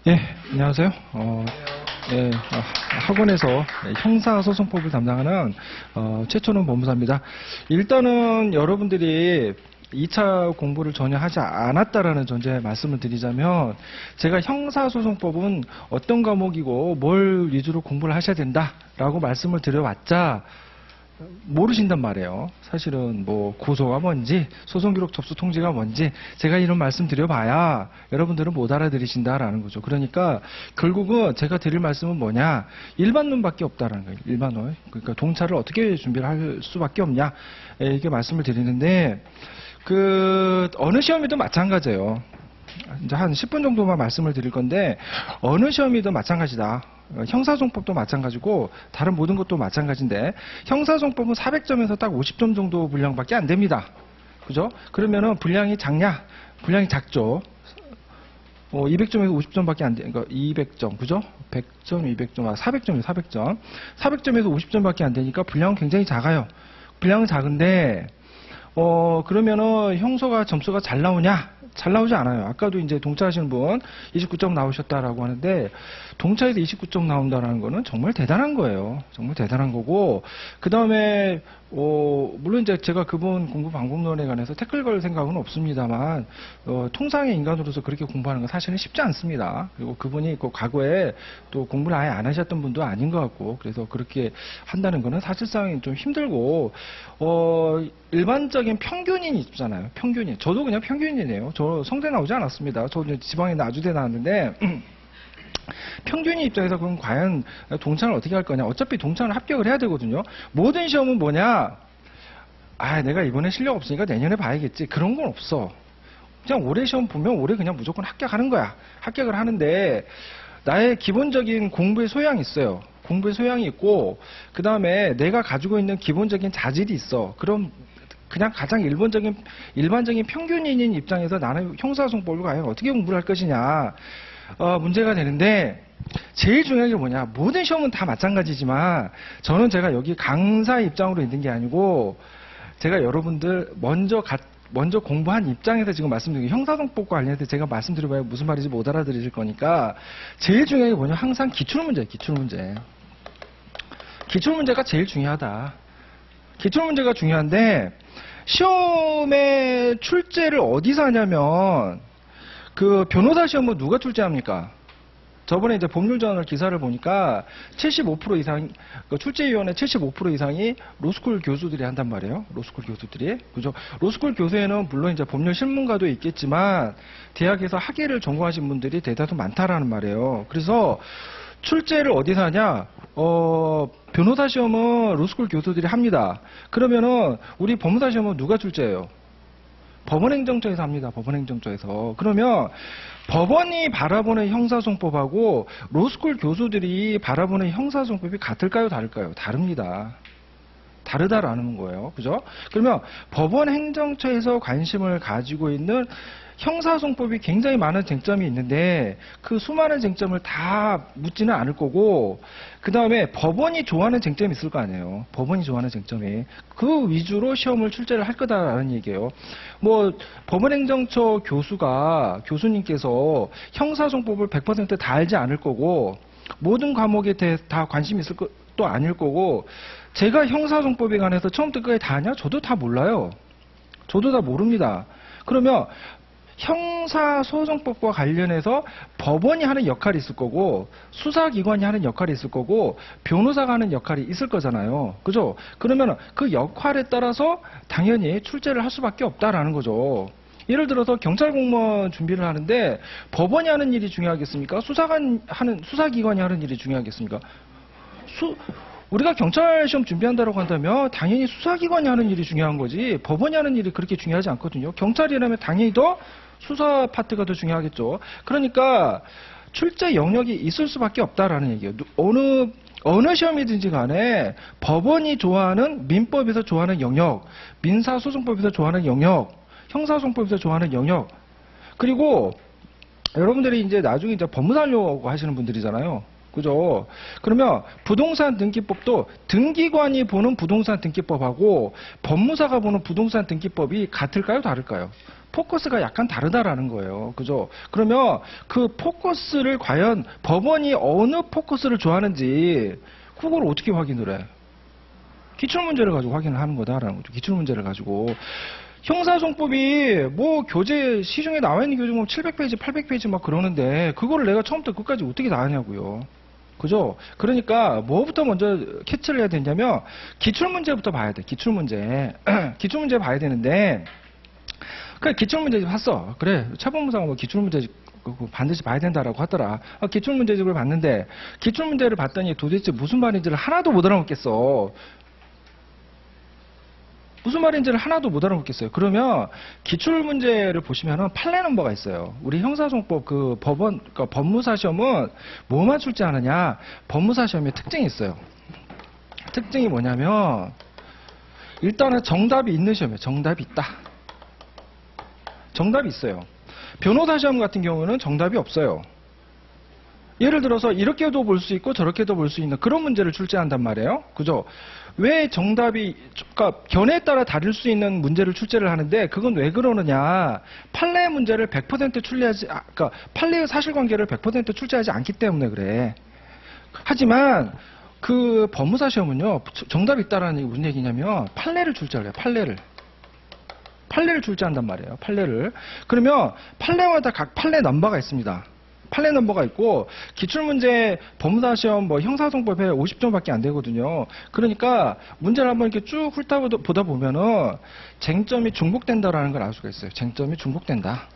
예, 안녕하세요. 예, 학원에서 형사소송법을 담당하는 최초는 법무사입니다. 일단은 여러분들이 2차 공부를 전혀 하지 않았다라는 전제에 말씀을 드리자면, 제가 형사소송법은 어떤 과목이고 뭘 위주로 공부를 하셔야 된다라고 말씀을 드려왔자 모르신단 말이에요. 사실은 뭐 고소가 뭔지, 소송기록 접수 통지가 뭔지 제가 이런 말씀 드려봐야 여러분들은 못 알아들으신다라는 거죠. 그러니까 결국은 제가 드릴 말씀은 뭐냐, 일반론밖에 없다라는 거예요. 일반론. 그러니까 동차를 어떻게 준비를 할 수밖에 없냐, 이렇게 말씀을 드리는데, 어느 시험이든 마찬가지예요. 이제 한 10분 정도만 말씀을 드릴 건데, 어느 시험이든 마찬가지다. 형사소송법도 마찬가지고 다른 모든 것도 마찬가지인데, 형사소송법은 400점에서 딱 50점 정도 분량밖에 안 됩니다. 그죠? 그러면은 분량이 작냐? 분량이 작죠. 200점에서 50점밖에 안 돼. 그러니까 200점. 그죠? 100점, 200점, 400점이에요. 400점. 400점에서 50점밖에 안 되니까 분량은 굉장히 작아요. 분량은 작은데, 그러면은 형소가 점수가 잘 나오냐? 잘 나오지 않아요. 아까도 이제 동차 하시는 분 29점 나오셨다라고 하는데, 동차에서 29점 나온다는 거는 정말 대단한 거예요. 정말 대단한 거고, 그 다음에, 물론 이제 제가 그분 공부 방법론에 관해서 태클 걸 생각은 없습니다만, 통상의 인간으로서 그렇게 공부하는 건 사실은 쉽지 않습니다. 그리고 그분이 그 과거에 또 공부를 아예 안 하셨던 분도 아닌 것 같고, 그래서 그렇게 한다는 거는 사실상 좀 힘들고, 일반적인 평균인이 있잖아요. 평균인. 저도 그냥 평균인이에요. 저 성대 나오지 않았습니다. 저 지방에 나주대 나왔는데, 평균인 입장에서 그럼 과연 동차를 어떻게 할 거냐. 어차피 동차는 합격을 해야 되거든요. 모든 시험은 뭐냐. 내가 이번에 실력 없으니까 내년에 봐야겠지. 그런 건 없어. 그냥 올해 시험 보면 올해 그냥 무조건 합격하는 거야. 합격을 하는데, 나의 기본적인 공부의 소양이 있어요. 공부의 소양이 있고, 그 다음에 내가 가지고 있는 기본적인 자질이 있어. 그럼 그냥 가장 일반적인 평균인인 입장에서 나는 형사소송법을 과연 어떻게 공부를 할 것이냐, 문제가 되는데, 제일 중요한 게 뭐냐. 모든 시험은 다 마찬가지지만, 제가 여기 강사 입장으로 있는 게 아니고, 제가 여러분들 먼저 공부한 입장에서 지금 말씀드리는 형사소송법과 관련해서 제가 말씀드려봐야 무슨 말인지 못 알아들으실 거니까, 제일 중요한 게 뭐냐. 항상 기출문제예요. 기출문제. 기출문제가 제일 중요하다. 기출문제가 중요한데, 시험의 출제를 어디서 하냐면, 변호사 시험은 누가 출제합니까? 저번에 이제 법률저널 기사를 보니까 75% 이상, 출제위원회 75% 이상이 로스쿨 교수들이 한단 말이에요. 로스쿨 교수들이. 그죠? 로스쿨 교수에는 물론 이제 법률 신문가도 있겠지만, 대학에서 학예를 전공하신 분들이 대다수 많다라는 말이에요. 그래서 출제를 어디서 하냐? 변호사 시험은 로스쿨 교수들이 합니다. 그러면은 우리 법무사 시험은 누가 출제해요? 법원행정처에서 합니다. 법원행정처에서. 그러면 법원이 바라보는 형사소송법하고 로스쿨 교수들이 바라보는 형사소송법이 같을까요? 다를까요? 다릅니다. 다르다라는 거예요. 그죠? 그러면 법원행정처에서 관심을 가지고 있는 형사소송법이 굉장히 많은 쟁점이 있는데, 그 수많은 쟁점을 다 묻지는 않을 거고, 그 다음에 법원이 좋아하는 쟁점이 있을 거 아니에요. 법원이 좋아하는 쟁점이. 그 위주로 시험을 출제를 할 거다라는 얘기예요. 법원행정처 교수님께서 형사소송법을 100% 다 알지 않을 거고, 모든 과목에 대해 다 관심이 있을 것도 아닐 거고, 제가 형사소송법에 관해서 처음부터 끝까지 다 아냐? 저도 다 몰라요. 저도 다 모릅니다. 그러면 형사소송법과 관련해서 법원이 하는 역할이 있을 거고, 수사기관이 하는 역할이 있을 거고, 변호사가 하는 역할이 있을 거잖아요. 그죠? 그러면 그 역할에 따라서 당연히 출제를 할 수밖에 없다라는 거죠. 예를 들어서 경찰 공무원 준비를 하는데 법원이 하는 일이 중요하겠습니까? 수사기관이 하는 일이 중요하겠습니까? 우리가 경찰 시험 준비한다고 한다면 당연히 수사기관이 하는 일이 중요한 거지, 법원이 하는 일이 그렇게 중요하지 않거든요. 경찰이라면 당연히 더 수사 파트가 더 중요하겠죠. 그러니까 출제 영역이 있을 수밖에 없다라는 얘기예요. 어느 시험이든지 간에 법원이 좋아하는, 민법에서 좋아하는 영역, 민사소송법에서 좋아하는 영역, 형사소송법에서 좋아하는 영역, 그리고 여러분들이 이제 나중에 이제 법무사 하려고 하시는 분들이잖아요. 그죠? 그러면 부동산 등기법도 등기관이 보는 부동산 등기법하고 법무사가 보는 부동산 등기법이 같을까요? 다를까요? 포커스가 약간 다르다라는 거예요. 그죠? 그러면 그 포커스를 과연 법원이 어느 포커스를 좋아하는지 그걸 어떻게 확인을 해? 기출문제를 가지고 확인을 하는 거다라는 거죠. 기출문제를 가지고. 형사소송법이 뭐 교재 시중에 나와 있는 교재 보면 700페이지, 800페이지 막 그러는데 그거를 내가 처음부터 끝까지 어떻게 다 하냐고요. 그죠? 그러니까 뭐부터 먼저 캐치를 해야 되냐면 기출문제부터 봐야 돼. 기출문제. 기출문제 봐야 되는데 그래 기출문제 봤어. 그래 차법무사가 뭐 기출문제 반드시 봐야 된다라고 하더라. 기출문제집을 봤는데 기출문제를 봤더니 도대체 무슨 말인지를 하나도 못 알아먹겠어. 무슨 말인지를 하나도 못 알아먹겠어요. 그러면 기출문제를 보시면은 판례 넘버가 있어요. 우리 형사소송법 그 법원, 그러니까 법무사 시험은 뭐만 출제하느냐? 법무사 시험에 특징이 있어요. 특징이 뭐냐면 일단은 정답이 있는 시험이에요. 정답이 있다. 정답이 있어요. 변호사 시험 같은 경우는 정답이 없어요. 예를 들어서 이렇게도 볼 수 있고 저렇게도 볼 수 있는 그런 문제를 출제한단 말이에요. 그죠? 왜 정답이, 그러니까 견해에 따라 다를 수 있는 문제를 출제를 하는데 그건 왜 그러느냐? 판례 문제를 100% 그러니까 판례의 사실관계를 100% 출제하지 않기 때문에 그래. 하지만 그 법무사 시험은요, 정답이 있다라는 얘기 무슨 얘기냐면 판례를 출제를 해요. 판례를 출제한단 말이에요. 판례를. 그러면 판례마다 각 판례 넘버가 있습니다. 판례 넘버가 있고 기출문제 법무사 시험 뭐 형사소송법에 50점밖에 안 되거든요. 그러니까 문제를 한번 이렇게 쭉 훑어보다 보면은 쟁점이 중복된다라는 걸 알 수가 있어요. 쟁점이 중복된다.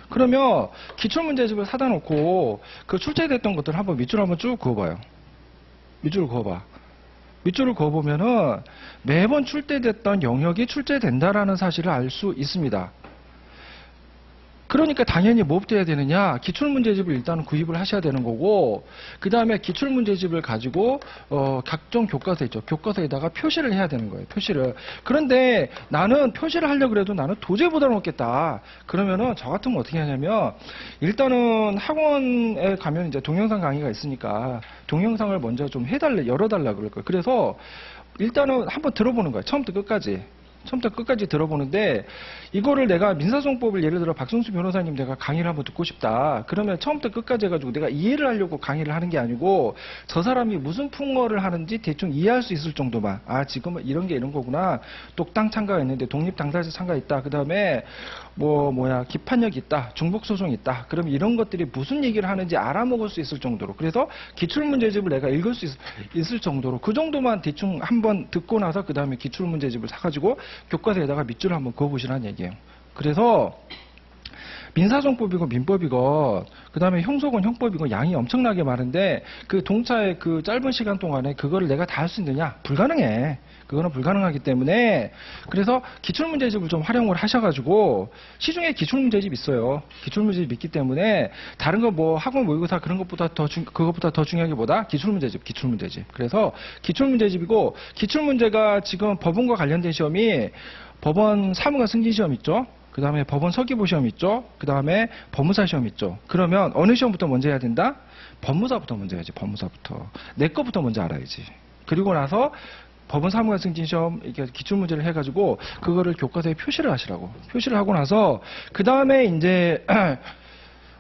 그러면 기출문제집을 사다 놓고 그 출제됐던 것들을 한번 밑줄을 한번 쭉 그어봐요. 밑줄을 그어봐. 밑줄을 그어보면은 매번 출제됐던 영역이 출제된다라는 사실을 알 수 있습니다. 그러니까 당연히 뭐부터 해야 되느냐? 기출문제집을 일단 구입을 하셔야 되는 거고 그 다음에 기출문제집을 가지고 각종 교과서 있죠. 교과서에다가 표시를 해야 되는 거예요. 표시를. 그런데 나는 표시를 하려고 해도 나는 도저히 못 알아먹겠다. 그러면은 저 같으면 어떻게 하냐면 일단은 학원에 가면 이제 동영상 강의가 있으니까 동영상을 먼저 좀 열어달라 그럴 거예요. 그래서 일단은 한번 들어보는 거예요. 처음부터 끝까지 들어보는데 이거를 내가 민사소송법을 예를 들어 박성수 변호사님 내가 강의를 한번 듣고 싶다. 그러면 처음부터 끝까지 해가지고 내가 이해를 하려고 강의를 하는 게 아니고 저 사람이 무슨 풍어를 하는지 대충 이해할 수 있을 정도만 지금은 이런 게 이런 거구나. 똑땅 참가가 있는데 독립당사자 참가 있다. 그 다음에 기판력이 있다. 중복소송이 있다. 그럼 이런 것들이 무슨 얘기를 하는지 알아먹을 수 있을 정도로 그래서 기출문제집을 내가 읽을 수 있을 정도로 그 정도만 대충 한번 듣고 나서 그 다음에 기출문제집을 사가지고 교과서에다가 밑줄을 한번 그어보시라는 얘기예요. 그래서 민사소송법이고 민법이고 그 다음에 형소건 형법이고 양이 엄청나게 많은데 그 동차의 그 짧은 시간 동안에 그거를 내가 다 할 수 있느냐? 불가능해. 그거는 불가능하기 때문에 그래서 기출문제집을 좀 활용을 하셔가지고 시중에 기출문제집 있어요. 기출문제집 있기 때문에 다른 거 뭐 학원 모의고사 그런 것보다 그것보다 더 중요한 게 뭐다? 기출문제집. 그래서 기출문제집이고 기출문제가 지금 법원과 관련된 시험이 법원 사무관 승진 시험 있죠. 그 다음에 법원 서기보 시험 있죠. 그 다음에 법무사 시험 있죠. 그러면 어느 시험부터 먼저 해야 된다? 법무사부터 먼저 해야지. 법무사부터. 내 거부터 먼저 알아야지. 그리고 나서 법원 사무관 승진 시험 이렇게 기출문제를 해가지고 그거를 교과서에 표시를 하시라고. 표시를 하고 나서 그 다음에 이제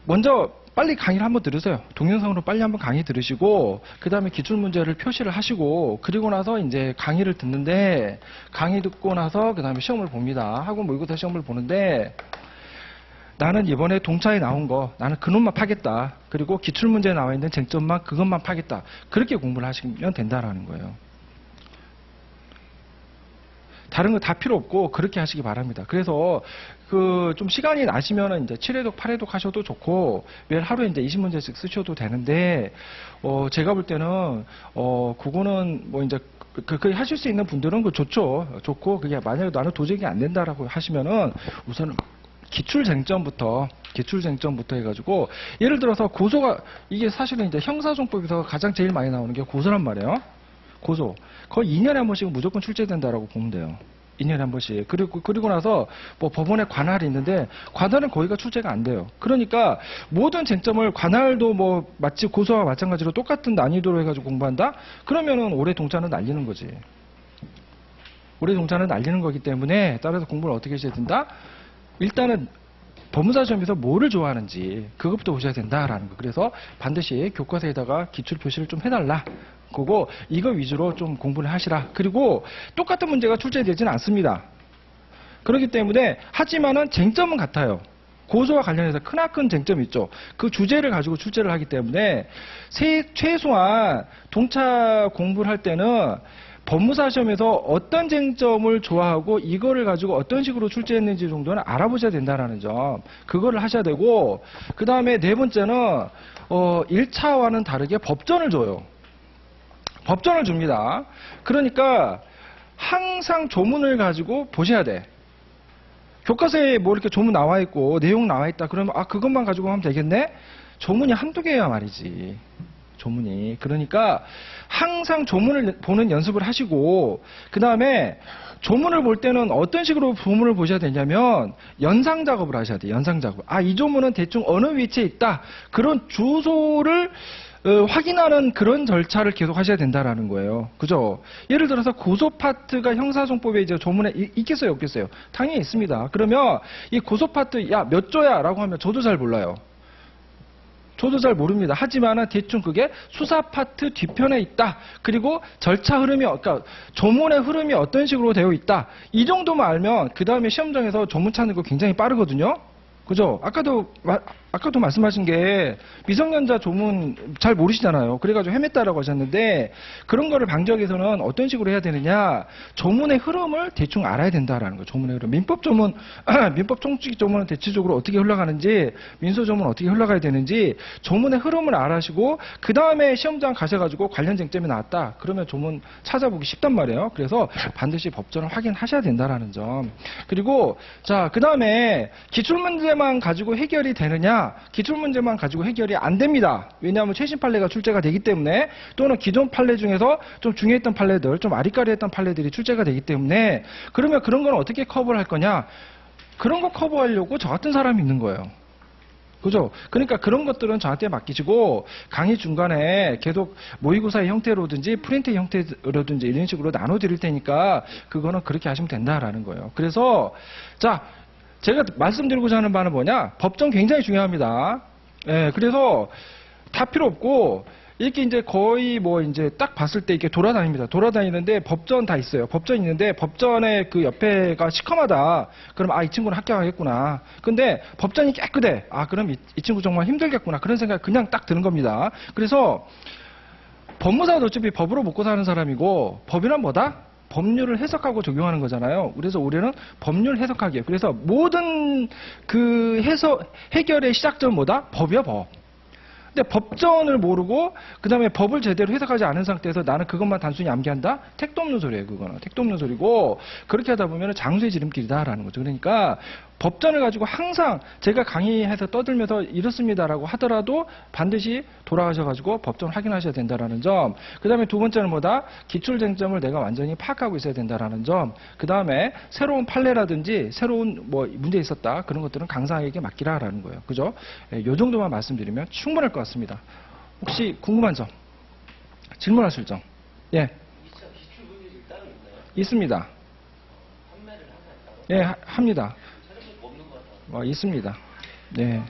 먼저 빨리 강의를 한번 들으세요. 동영상으로 빨리 한번 강의 들으시고 그 다음에 기출문제를 표시를 하시고 그리고 나서 이제 강의를 듣는데 강의 듣고 나서 그 다음에 시험을 봅니다. 학원 모의고사 시험을 보는데 나는 이번에 동차에 나온 거 나는 그놈만 파겠다. 그리고 기출문제에 나와 있는 쟁점만 그것만 파겠다. 그렇게 공부를 하시면 된다라는 거예요. 다른 거 다 필요 없고 그렇게 하시기 바랍니다. 그래서 그 좀 시간이 나시면은 이제 7회독, 8회독 하셔도 좋고 매일 하루에 이제 20문제씩 쓰셔도 되는데 제가 볼 때는 그거는 뭐 이제 그 하실 수 있는 분들은 그 좋고 그게 만약에 나는 도저히 안 된다라고 하시면은 우선은 기출 쟁점부터 해가지고 예를 들어서 고소가 이게 사실은 이제 형사소송법에서 가장 제일 많이 나오는 게 고소란 말이에요. 고소. 거의 2년에 한 번씩은 무조건 출제된다라고 보면 돼요. 2년에 한 번씩. 그리고 나서 뭐 법원에 관할이 있는데 관할은 거기가 출제가 안 돼요. 그러니까 모든 쟁점을 관할도 뭐 마치 고소와 마찬가지로 똑같은 난이도로 해가지고 공부한다? 그러면은 올해 동차는 날리는 거지. 올해 동차는 날리는 거기 때문에 따라서 공부를 어떻게 하셔야 된다? 일단은 법무사 시험에서 뭐를 좋아하는지 그것부터 보셔야 된다라는 거. 그래서 반드시 교과서에다가 기출 표시를 좀 해달라. 그거 이거 위주로 좀 공부를 하시라. 그리고 똑같은 문제가 출제되지는 않습니다. 그렇기 때문에 하지만은 쟁점은 같아요. 고소와 관련해서 크나큰 쟁점이 있죠. 그 주제를 가지고 출제를 하기 때문에 최소한 동차 공부를 할 때는 법무사 시험에서 어떤 쟁점을 좋아하고 이거를 가지고 어떤 식으로 출제했는지 정도는 알아보셔야 된다는 점. 그거를 하셔야 되고, 그 다음에 네 번째는 1차와는 다르게 법전을 줘요. 법전을 줍니다. 그러니까 항상 조문을 가지고 보셔야 돼. 교과서에 뭐 이렇게 조문 나와 있고 내용 나와 있다. 그러면 그것만 가지고 하면 되겠네? 조문이 한두 개야 말이지. 조문이. 그러니까 항상 조문을 보는 연습을 하시고, 그 다음에 조문을 볼 때는 어떤 식으로 조문을 보셔야 되냐면 연상 작업을 하셔야 돼요. 연상 작업. 이 조문은 대충 어느 위치에 있다. 그런 주소를 확인하는 그런 절차를 계속 하셔야 된다라는 거예요. 그죠? 예를 들어서 고소 파트가 형사소송법에 이제 조문에 있겠어요, 없겠어요? 당연히 있습니다. 그러면 이 고소 파트, 야, 몇 조야? 라고 하면 저도 잘 몰라요. 저도 잘 모릅니다. 하지만은 대충 그게 수사 파트 뒤편에 있다. 그리고 절차 흐름이, 그러니까 조문의 흐름이 어떤 식으로 되어 있다. 이 정도만 알면 그 다음에 시험장에서 조문 찾는 거 굉장히 빠르거든요. 그죠? 아까도 말씀하신 게 미성년자 조문 잘 모르시잖아요. 그래가지고 헤맸다라고 하셨는데, 그런 거를 방지하기 위해서는 어떤 식으로 해야 되느냐, 조문의 흐름을 대충 알아야 된다라는 거예요. 조문의 흐름. 민법 조문, 민법 총칙 조문은 대체적으로 어떻게 흘러가는지, 민소 조문은 어떻게 흘러가야 되는지 조문의 흐름을 알아시고, 그 다음에 시험장 가셔가지고 관련 쟁점이 나왔다. 그러면 조문 찾아보기 쉽단 말이에요. 그래서 반드시 법전을 확인하셔야 된다라는 점. 그리고 자, 그 다음에 기출문제만 가지고 해결이 되느냐, 기출문제만 가지고 해결이 안 됩니다. 왜냐하면 최신 판례가 출제가 되기 때문에, 또는 기존 판례 중에서 좀 중요했던 판례들, 좀 아리까리했던 판례들이 출제가 되기 때문에, 그러면 그런 건 어떻게 커버를 할 거냐? 그런 거 커버하려고 저 같은 사람이 있는 거예요. 그죠? 그러니까 그런 것들은 저한테 맡기시고, 강의 중간에 계속 모의고사의 형태로든지 프린트 형태로든지 이런 식으로 나눠드릴 테니까 그거는 그렇게 하시면 된다라는 거예요. 그래서 자, 제가 말씀드리고자 하는 바는 뭐냐? 법정 굉장히 중요합니다. 예, 그래서 다 필요 없고, 이렇게 이제 거의 뭐 이제 딱 봤을 때 이렇게 돌아다닙니다. 돌아다니는데 법전 다 있어요. 법전 있는데 법전에 그 옆에가 시커마다. 그럼 이 친구는 합격하겠구나. 근데 법전이 깨끗해. 그럼 이 친구 정말 힘들겠구나. 그런 생각 그냥 딱 드는 겁니다. 그래서 법무사도 어차피 법으로 먹고 사는 사람이고, 법이란 뭐다? 법률을 해석하고 적용하는 거잖아요. 그래서 올해는 법률 해석하기예요. 그래서 모든 그 해결의 시작점은 뭐다? 법이야, 법. 근데 법전을 모르고 그 다음에 법을 제대로 해석하지 않은 상태에서 나는 그것만 단순히 암기한다? 택도 없는 소리예요. 그거는 택도 없는 소리고, 그렇게 하다 보면 장수의 지름길이다라는 거죠. 그러니까 법전을 가지고 항상 제가 강의해서 떠들면서 이렇습니다라고 하더라도 반드시 돌아가셔가지고 법전 확인하셔야 된다라는 점. 그 다음에 두 번째는 뭐다? 기출 쟁점을 내가 완전히 파악하고 있어야 된다라는 점. 그 다음에 새로운 판례라든지 새로운 뭐 문제 있었다, 그런 것들은 강사에게 맡기라라는 거예요. 그죠? 요 정도만 말씀드리면 충분할 것 같습니다. 혹시 궁금한 점, 질문하실 점? 예. 2차 기출 문제집이 따로 있나요? 있습니다. 판매를 하나요? 따로? 예, 합니다. 찾아볼 거 없는 것 같아요. 있습니다. 네.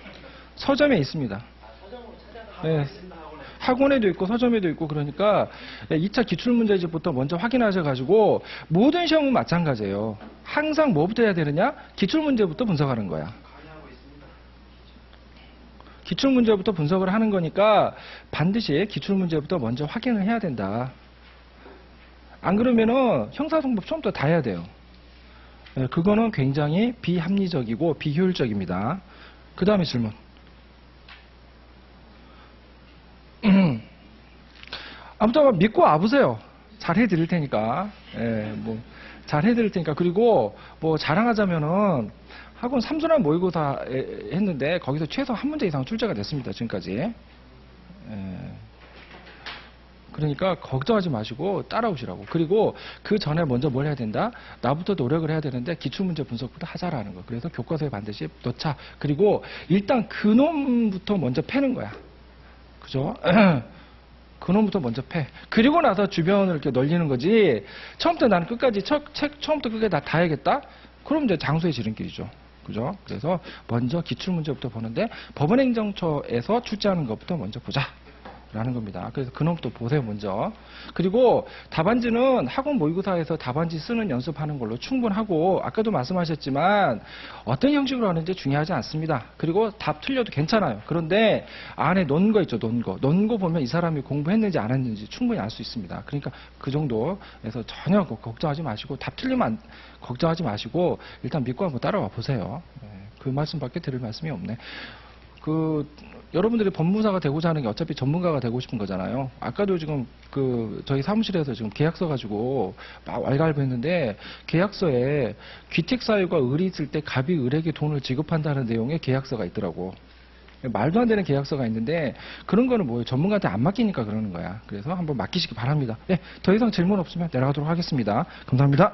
서점에 있습니다. 서점으로 찾아가 네. 학원에도 있고 서점에도 있고, 그러니까 2차 기출문제집부터 먼저 확인하셔가지고, 모든 시험은 마찬가지예요. 항상 뭐부터 해야 되느냐? 기출문제부터 분석하는 거야. 기출문제부터 분석을 하는 거니까 반드시 기출문제부터 먼저 확인을 해야 된다. 안 그러면은 형사소송법 처음부터 다 해야 돼요. 그거는 굉장히 비합리적이고 비효율적입니다. 그 다음에 질문. 아무튼 믿고 와보세요. 잘 해드릴 테니까. 뭐 잘 해드릴 테니까. 그리고 뭐 자랑하자면은 학원 3순환 모의고사 했는데 거기서 최소 한 문제 이상 출제가 됐습니다. 지금까지. 그러니까 걱정하지 마시고 따라오시라고. 그리고 그 전에 먼저 뭘 해야 된다? 나부터 노력을 해야 되는데 기출문제 분석부터 하자라는 거. 그래서 교과서에 반드시 넣자. 그리고 일단 근원부터 먼저 패는 거야. 그죠? 그놈부터 먼저 패. 그리고 나서 주변을 이렇게 널리는 거지. 처음부터 나는 끝까지 처음부터 끝까지 다 해야겠다. 그럼 이제 장소의 지름길이죠. 그죠? 그래서 먼저 기출문제부터 보는데 법원행정처에서 출제하는 것부터 먼저 보자. 라는 겁니다. 그래서 그놈부터 보세요, 먼저. 그리고 답안지는 학원 모의고사에서 답안지 쓰는 연습하는 걸로 충분하고, 아까도 말씀하셨지만, 어떤 형식으로 하는지 중요하지 않습니다. 그리고 답 틀려도 괜찮아요. 그런데 안에 논거 있죠, 논거. 논거 보면 이 사람이 공부했는지 안 했는지 충분히 알 수 있습니다. 그러니까 그 정도에서 전혀 걱정하지 마시고, 답 틀리면 걱정하지 마시고, 일단 믿고 한번 따라와 보세요. 그 말씀밖에 드릴 말씀이 없네. 여러분들이 법무사가 되고자 하는 게 어차피 전문가가 되고 싶은 거잖아요. 아까도 지금 저희 사무실에서 지금 계약서 가지고 막 왈가왈부했는데, 계약서에 귀택사유가 을이 있을 때 갑이 을에게 돈을 지급한다는 내용의 계약서가 있더라고. 말도 안 되는 계약서가 있는데, 그런 거는 뭐예요? 전문가한테 안 맡기니까 그러는 거야. 그래서 한번 맡기시기 바랍니다. 더 이상 질문 없으면 내려가도록 하겠습니다. 감사합니다.